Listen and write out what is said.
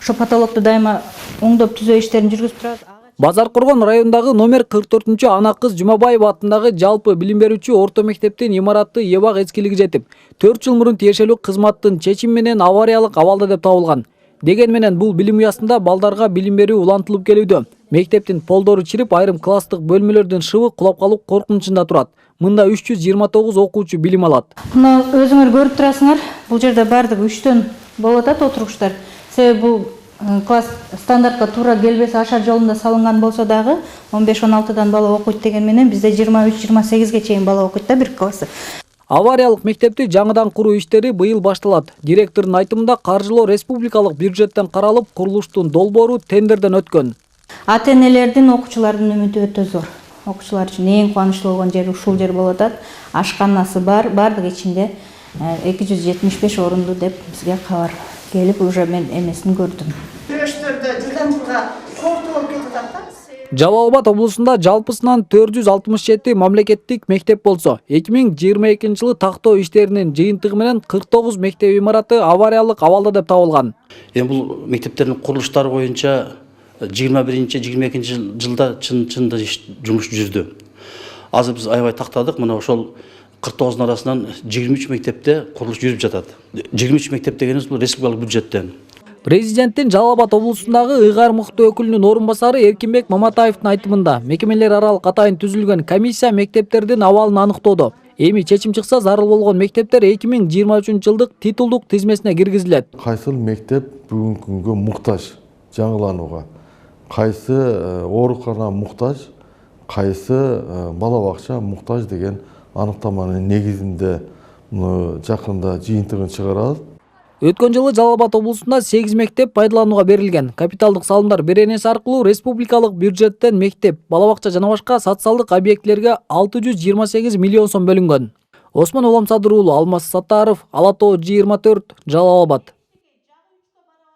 ошо потолокту дайыма оңдоп түзөө иштерин жүргүзүп турабыз. Базар Коргон районундагы номер 44 ана кыз Жумабаева атындагы жалпы билим берүүчү орто мектептин имараты эбак эскилиги жетип, 4 жыл мурун тиешелүү кызматтын чечими менен авариялык абалда деп табылган. Деген менен бул билим уясында балдарга билим берүү улантылып келүүдө. Мектептин полдору чирип, айрым класстык бөлмөлөрдүн шыбы кулап калуу коркунучунда турат. Мында 329 окуучу билим алат. Мына өзүңөр көрүп турасыңар, бул жерде бардыгы 3төн болуп атат отургучтар. Себеби бул класс стандартка туура келбесе ашар жолунда салынган болсо дагы 15-16дан бала окуйт деген менен бизде 23-28ге чейин бала окуйт да бир классы. Авариялык мектепти жаңыдан куруу иштери быйыл башталат. Директордун айтымында каржылоо республикалык бюджеттен каралып, курулуштун долбоору тендерден өткөн. Ата-энелердин, окуучулардын үмүтү өтө зор. Окуучулар үчүн эң кубанычтуу болгон жери ушул жер болуп атат. Ашканасы бар, бардык ичинде 275 орунду деп бизге кабар келип, уже мен эмесин көрдүм. Күрөштөрдө жылдамдыгы коркуу болуп кетип атат да. Жалал Абад облусунда жалпысынан 467 мамлекеттик мектеп болсо, 2022 жылы тактоо иштеринин жыйынтыгы менен 49 мектеп имараты авариялык абалда деп табылган. Бул мектептердин курулуштары боюнча 21-22 жылда чында жумуш жүрдү. Азыр биз аябай тактадык. Мына ошол 49 арасынан 23 мектепте курулуш жүрүп жатат. 23 мектеп дегенибиз бул республикалык бюджеттен. Президенттин Жалал Абад облусундагы ыйгар мукты өкүлүнүн орун басары Эркинбек Маматаевдин айтымында, мекемелер аралык атайын түзүлгөн комиссия мектептердин абалын аныктоодо. Эми чечим чыкса, зарыл болгон мектептер 2023 жылдык титулдук тизмесине киргизилет. Кайсы мектеп бүгүнкү күнгө муктаж жаңыланууга, кайсы оорукана муктаж, кайсы бала бакча муктаж деген аныктаманын негизинде жакында жыйынтыгын чыгарабыз. Өткөн жылы Жалал Абад облусунда 8 мектеп пайдаланууга берилген. Капиталдык салымдар беренеси аркылуу республикалык бюджеттен мектеп, бала бакча жана башка социалдык объектилерге 628 миллион сом бөлүнгөн. Осмон Уламсадыр уулу, Алмаз Саттаров, Ала Тоо 24, Жалал Абад.